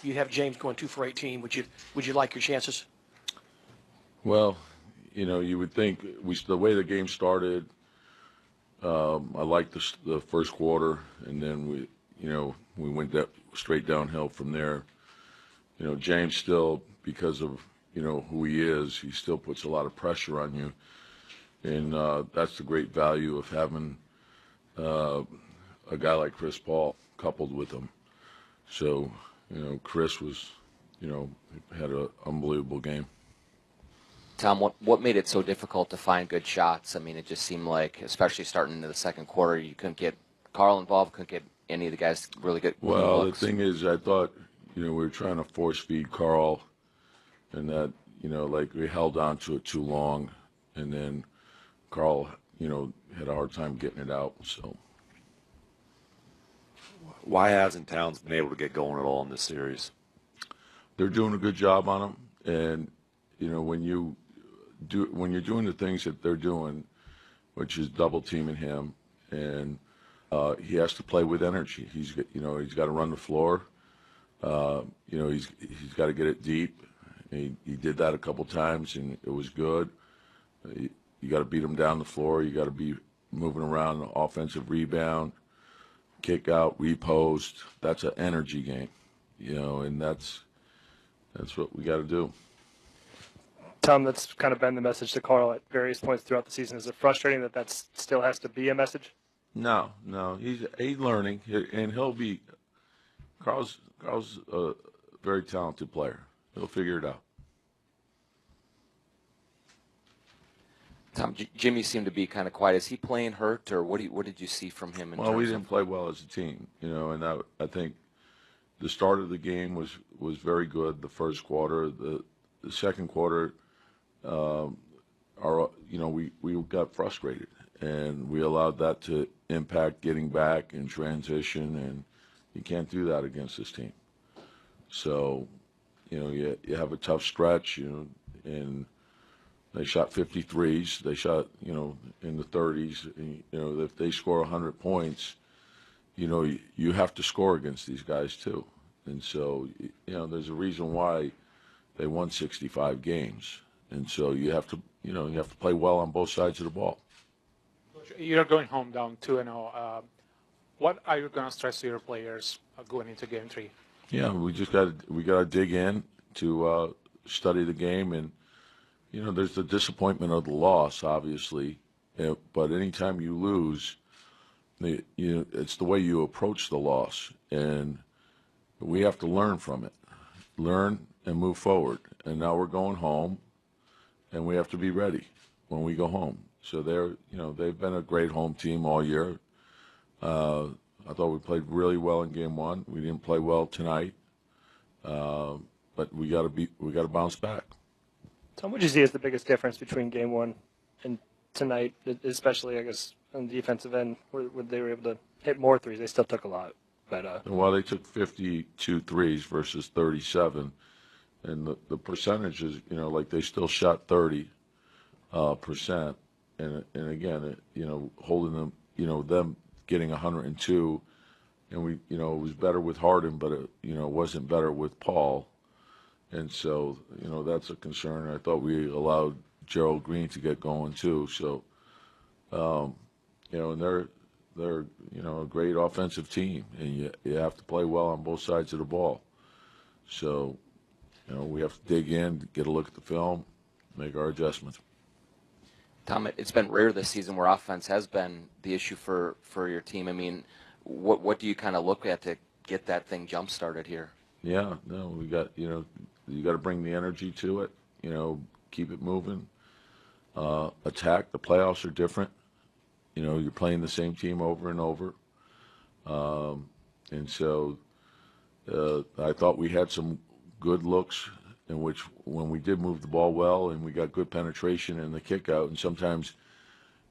You have James going 2 for 18. Would you like your chances? Well, you would think the way the game started. I liked the first quarter, and then we went straight downhill from there. James still, because of who he is, he still puts a lot of pressure on you, and that's the great value of having a guy like Chris Paul coupled with him. So Chris was had an unbelievable game. Tom, what made it so difficult to find good shots? I mean, it just seemed like, especially starting into the second quarter, you couldn't get Carl involved, couldn't get any of the guys really good Well, looks. the thing is, I thought, we were trying to force feed Carl, and that, like we held on to it too long, and then Carl, had a hard time getting it out. So, why hasn't Towns been able to get going at all in this series? They're doing a good job on him, and when you're doing the things that they're doing, which is double teaming him, and he has to play with energy. He's got to run the floor. He's got to get it deep. He did that a couple times, and it was good. You got to beat him down the floor. You got to be moving around, the offensive rebound, kick out, repost. That's an energy game, and that's what we got to do. Tom, that's kind of been the message to Carl at various points throughout the season. Is it frustrating that still has to be a message? No, he's learning, and he'll be. Carl's a very talented player. He'll figure it out. Tom, Jimmy seemed to be kind of quiet. Is he playing hurt, or what did you see from him? Well, we didn't play well as a team, and I think the start of the game was very good. The first quarter, the second quarter, we got frustrated, and we allowed that to impact getting back in transition, and you can't do that against this team. So, you have a tough stretch, and they shot 53s. They shot, in the 30s. And, if they score 100 points, you have to score against these guys too. And so, there's a reason why they won 65 games. And so you have to play well on both sides of the ball. You're going home down 2-0. What are you going to stress to your players going into Game 3? Yeah, we got to dig in to study the game, and there's the disappointment of the loss, obviously, but anytime you lose, it's the way you approach the loss, and we have to learn from it, learn and move forward. And now we're going home, and we have to be ready when we go home. So they've been a great home team all year. I thought we played really well in Game 1. We didn't play well tonight, but we got to bounce back. Tom, what would you see as the biggest difference between Game 1 and tonight, especially, I guess, on the defensive end, where they were able to hit more threes? They still took a lot. But well, they took 52 threes versus 37, and the percentages, like they still shot 30%, and again, holding them, them getting 102, and we, it was better with Harden, but it wasn't better with Paul. And so, that's a concern. I thought we allowed Gerald Green to get going too. So, and they're a great offensive team, and you have to play well on both sides of the ball. So, we have to dig in, get a look at the film, make our adjustments. Tom, it's been rare this season where offense has been the issue for your team. I mean, what do you kind of look at to get that thing jump started here? Yeah, no, we got you got to bring the energy to it. Keep it moving. Attack. The playoffs are different. You're playing the same team over and over, and so I thought we had some good looks in which when we did move the ball well and we got good penetration in the kick out, and sometimes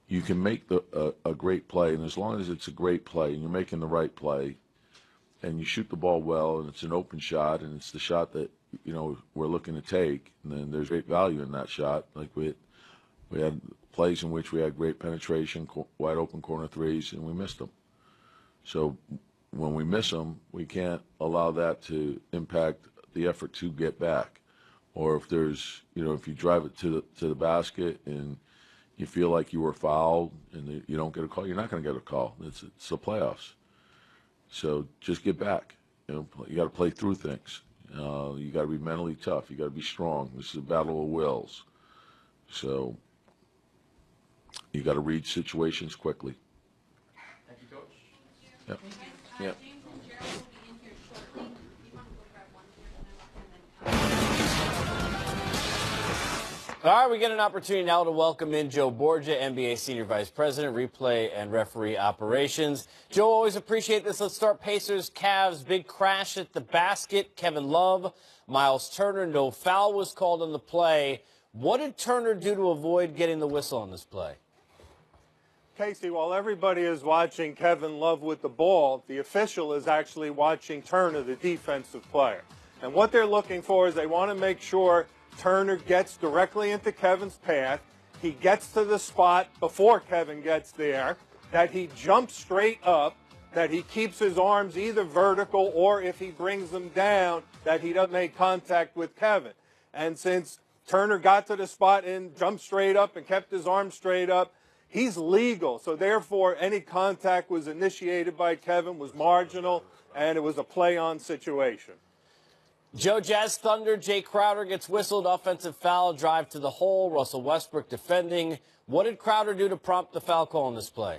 you can make a great play, and as long as it's a great play and you're making the right play and you shoot the ball well and it's an open shot and it's the shot that we're looking to take, and then there's great value in that shot. Like we had plays in which we had great penetration, wide open corner threes, and we missed them. So when we miss them, we can't allow that to impact the effort to get back. Or if there's, if you drive it to the basket and you feel like you were fouled and you don't get a call, you're not going to get a call. It's the playoffs. So just get back. You got to play through things. You got to be mentally tough. You got to be strong. This is a battle of wills. So you got to read situations quickly. Thank you, Coach. Yep. Yep. James and Gerald will be in here shortly. You want to go grab one here and then All right, we get an opportunity now to welcome in Joe Borgia, NBA Senior Vice President, Replay and Referee Operations. Joe, always appreciate this. Let's start Pacers, Cavs, big crash at the basket. Kevin Love, Miles Turner, no foul was called on the play. What did Turner do to avoid getting the whistle on this play? Casey, while everybody is watching Kevin Love with the ball, the official is actually watching Turner, the defensive player. And what they're looking for is they want to make sure Turner gets directly into Kevin's path. He gets to the spot before Kevin gets there, that he jumps straight up, that he keeps his arms either vertical or if he brings them down, that he doesn't make contact with Kevin. And since Turner got to the spot and jumped straight up and kept his arms straight up, he's legal. So therefore, any contact was initiated by Kevin was marginal, and it was a play-on situation. Joe, Jazz Thunder, Jay Crowder gets whistled, offensive foul, drive to the hole, Russell Westbrook defending. What did Crowder do to prompt the foul call in this play?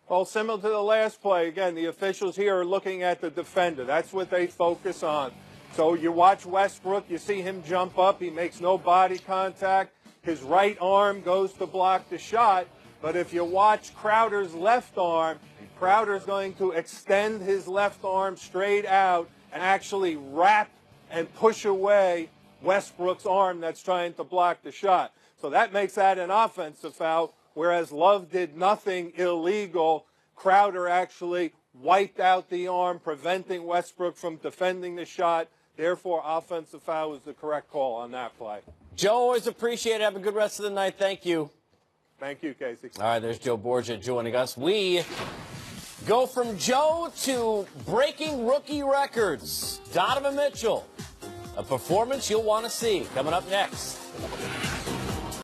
Well, similar to the last play, again, the officials here are looking at the defender. That's what they focus on. So you watch Westbrook, you see him jump up, he makes no body contact. His right arm goes to block the shot, but if you watch Crowder's left arm, Crowder's going to extend his left arm straight out and actually wrap and push away Westbrook's arm that's trying to block the shot. So that makes that an offensive foul, whereas Love did nothing illegal. Crowder actually wiped out the arm, preventing Westbrook from defending the shot. Therefore, offensive foul was the correct call on that play. Joe, always appreciate it. Have a good rest of the night. Thank you. Thank you, Casey. All right, there's Joe Borgia joining us. We go from Joe to breaking rookie records. Donovan Mitchell, a performance you'll want to see. Coming up next.